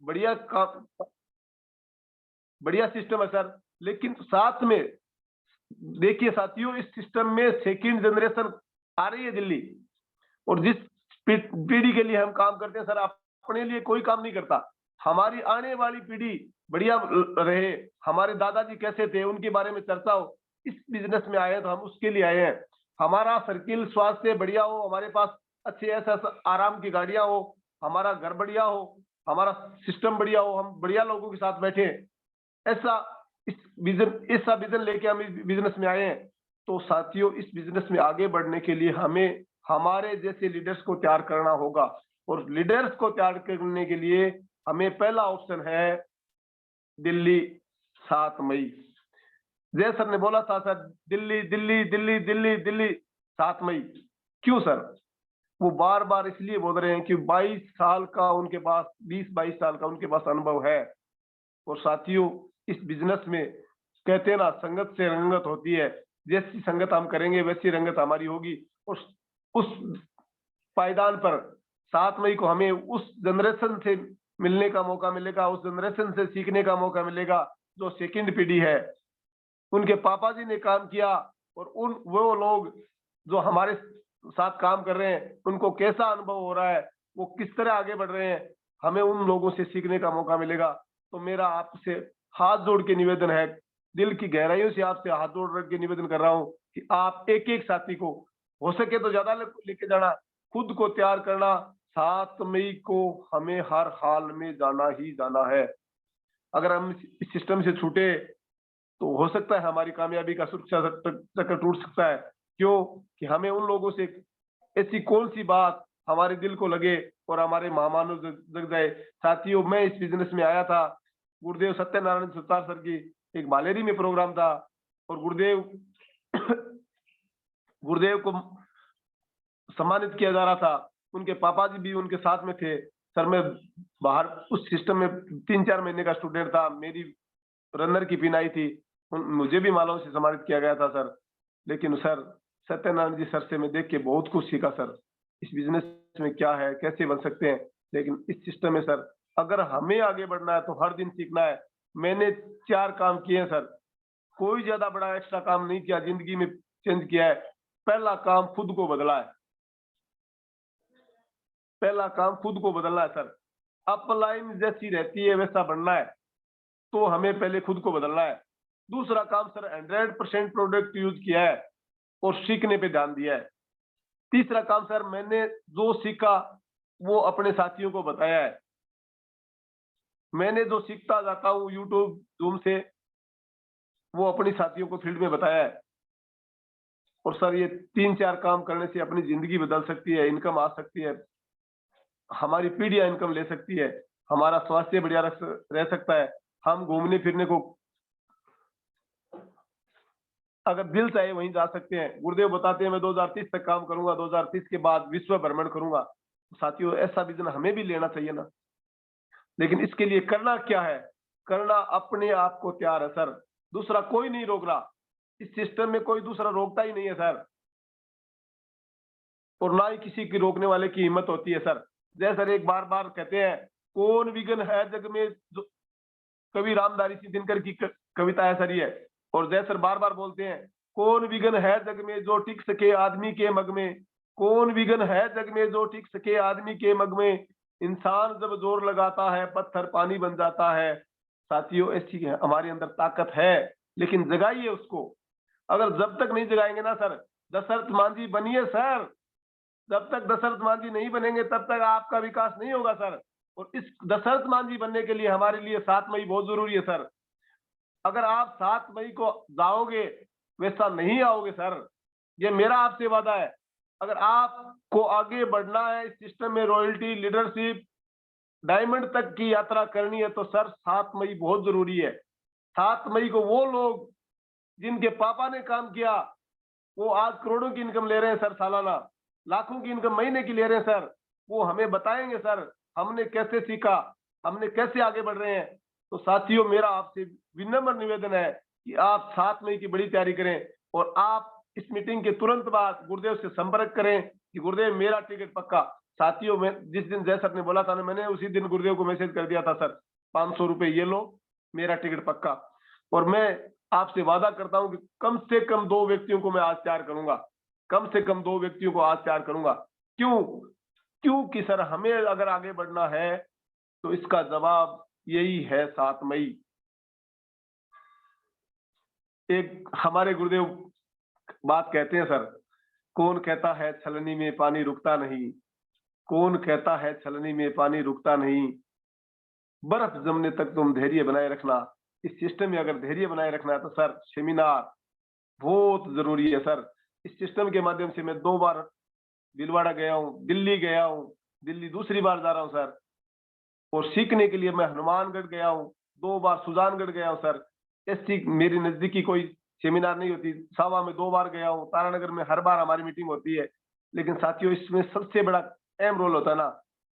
बढ़िया बढ़िया सिस्टम है सर। लेकिन साथ में देखिए साथियों, इस सिस्टम में सेकंड जनरेशन आ रही है दिल्ली, और जिस पीढ़ी के लिए हम काम करते हैं सर, अपने लिए कोई काम नहीं करता। हमारी आने वाली पीढ़ी बढ़िया रहे, हमारे दादाजी कैसे थे उनके बारे में चर्चा हो, इस बिजनेस में आए हैं तो हम उसके लिए आए हैं। हमारा सर्किल स्वास्थ्य बढ़िया हो, हमारे पास अच्छे ऐसा आराम की गाड़ियां हो, हमारा घर बढ़िया हो, हमारा सिस्टम बढ़िया हो, हम बढ़िया लोगों के साथ बैठे, ऐसा ऐसा विजन लेके हम इस बिजनेस में आए हैं। तो साथियों, इस बिजनेस में आगे बढ़ने के लिए हमें हमारे जैसे लीडर्स को तैयार करना होगा, और लीडर्स को तैयार करने के लिए हमें पहला ऑप्शन है दिल्ली 7 मई। जय सर ने बोला था सर, दिल्ली दिल्ली दिल्ली दिल्ली दिल्ली 7 मई। क्यों सर? वो बार बार इसलिए बोल रहे हैं कि 22 साल का उनके पास, 20-22 साल का उनके पास अनुभव है। और साथियों, इस बिजनेस में कहते हैं ना, संगत से रंगत होती है, जैसी संगत हम करेंगे वैसी रंगत हमारी होगी। उस पायदान पर 7 मई को हमें उस जनरेशन से मिलने का मौका मिलेगा, उस जनरेशन से सीखने का मौका मिलेगा जो सेकंड पीढ़ी है। उनके पापा जी ने काम किया, और वो लोग जो हमारे साथ काम कर रहे हैं उनको कैसा अनुभव हो रहा है, वो किस तरह आगे बढ़ रहे हैं, हमें उन लोगों से सीखने का मौका मिलेगा। तो मेरा आपसे हाथ जोड़ के निवेदन है, दिल की गहराइयों से आपसे हाथ जोड़ के निवेदन कर रहा हूं कि आप एक एक साथी को हो सके तो ज्यादा लेके जाना, खुद को तैयार करना। 7 मई को हमें हर हाल में जाना ही जाना है। अगर हम इस सिस्टम से छूटे तो हो सकता है हमारी कामयाबी का सुरक्षा चक्र टूट सकता है। क्यों? कि हमें उन लोगों से ऐसी कौन सी बात हमारे दिल को लगे और हमारे महामानव जग जाए। साथियों, मैं इस बिजनेस में आया था, गुरुदेव सत्यनारायण सुतार सर की एक बालेरी में प्रोग्राम था, और गुरुदेव को सम्मानित किया जा रहा था। उनके पापा जी भी उनके साथ में थे। सर, मैं बाहर उस सिस्टम में 3-4 महीने का स्टूडेंट था, मेरी रनर की पिन आई थी, मुझे भी मालाओं से सम्मानित किया गया था सर। लेकिन सर, सत्यनारायण जी सर से मैं देख के बहुत कुछ सीखा सर, इस बिजनेस में क्या है, कैसे बन सकते हैं। लेकिन इस सिस्टम में सर, अगर हमें आगे बढ़ना है तो हर दिन सीखना है। मैंने 4 काम किए हैं सर, कोई ज्यादा बड़ा एक्स्ट्रा काम नहीं किया, जिंदगी में चेंज किया है। पहला काम खुद को बदला है, पहला काम खुद को बदलना है सर। अपलाइन जैसी रहती है वैसा बनना है, तो हमें पहले खुद को बदलना है। दूसरा काम सर, 100% प्रोडक्ट यूज किया है और सीखने पे ध्यान दिया है। तीसरा काम सर, मैंने जो सीखा वो अपने साथियों को बताया है। मैंने जो सीखता जाता हूँ यूट्यूब जूम से, वो अपनी साथियों को फील्ड में बताया है। और सर, ये 3-4 काम करने से अपनी जिंदगी बदल सकती है, इनकम आ सकती है, हमारी पीढ़ियां इनकम ले सकती है, हमारा स्वास्थ्य बढ़िया रह सकता है, हम घूमने फिरने को अगर दिल चाहे वहीं जा सकते हैं। गुरुदेव बताते हैं मैं 2030 तक काम करूंगा, 2030 के बाद विश्व भ्रमण करूंगा। साथियों, ऐसा विजन हमें भी लेना चाहिए ना। लेकिन इसके लिए करना क्या है? करना अपने आप को तैयार है सर, दूसरा कोई नहीं रोक रहा। इस सिस्टम में कोई दूसरा रोकता ही नहीं है सर, और ना ही किसी की रोकने वाले की हिम्मत होती है सर। जय सर एक बार बार कहते हैं, कौन विघन है जग में, जो कवि रामधारी सिंह दिनकर की कविता है सर ये। और जय सर बार बार बोलते हैं, कौन विघन है जग में जो टिक सके आदमी के मग में, कौन विघन है जग में जो टिक सके आदमी के मग में, इंसान जब जोर लगाता है पत्थर पानी बन जाता है। साथियों, ऐसी हमारे अंदर ताकत है, लेकिन जगाइए उसको। अगर जब तक नहीं जगाएंगे ना सर, दशरथ मांझी बनिए सर, जब तक दशरथ मांझी नहीं बनेंगे तब तक आपका विकास नहीं होगा सर। और इस दशरथ मांझी बनने के लिए हमारे लिए 7 मई बहुत जरूरी है सर। अगर आप 7 मई को जाओगे वैसा नहीं आओगे सर, ये मेरा आपसे वादा है। अगर आपको आगे बढ़ना है इस सिस्टम में, रॉयल्टी, लीडरशिप, डायमंड तक की यात्रा करनी है, तो सर 7 मई बहुत जरूरी है। 7 मई को वो लोग जिनके पापा ने काम किया, वो आज करोड़ों की इनकम ले रहे हैं सर, सालाना लाखों की इनकम महीने की ले रहे हैं सर। वो हमें बताएंगे सर हमने कैसे सीखा, हमने कैसे आगे बढ़ रहे हैं। तो साथियों, मेरा आपसे विनम्र निवेदन है कि आप 7 मई की बड़ी तैयारी करें, और आप इस मीटिंग के तुरंत बाद गुरुदेव से संपर्क करें कि गुरुदेव मेरा टिकट पक्का साथियों में जिस दिन जय सर ने बोला था ना, मैंने उसी दिन गुरुदेव को मैसेज कर दिया था, सर 500 रुपए ये लो, मेरा टिकट पक्का। और मैं आपसे वादा करता हूं कि कम से कम 2 व्यक्तियों को मैं आज तैयार करूंगा, कम से कम 2 व्यक्तियों को आज तैयार करूंगा। क्यों? क्योंकि सर हमें अगर आगे बढ़ना है तो इसका जवाब यही है 7 मई। एक हमारे गुरुदेव बात कहते हैं सर, कौन कहता है छलनी में पानी रुकता नहीं, कौन कहता है छलनी में पानी रुकता नहीं, बर्फ जमने तक तुम धैर्य बनाए रखना। इस सिस्टम में अगर धैर्य बनाए रखना है तो सर सेमिनार बहुत जरूरी है सर। इस सिस्टम के माध्यम से मैं 2 बार भीलवाड़ा गया हूँ, दिल्ली गया हूँ, दिल्ली दूसरी बार जा रहा हूँ सर। और सीखने के लिए मैं हनुमानगढ़ गया हूँ, 2 बार सुजानगढ़ गया हूँ सर। ऐसी मेरी नजदीकी कोई सेमिनार नहीं होती। सावा में 2 बार गया हूँ, तारानगर में हर बार हमारी मीटिंग होती है। लेकिन साथियों इसमें सबसे बड़ा अहम रोल होता है ना,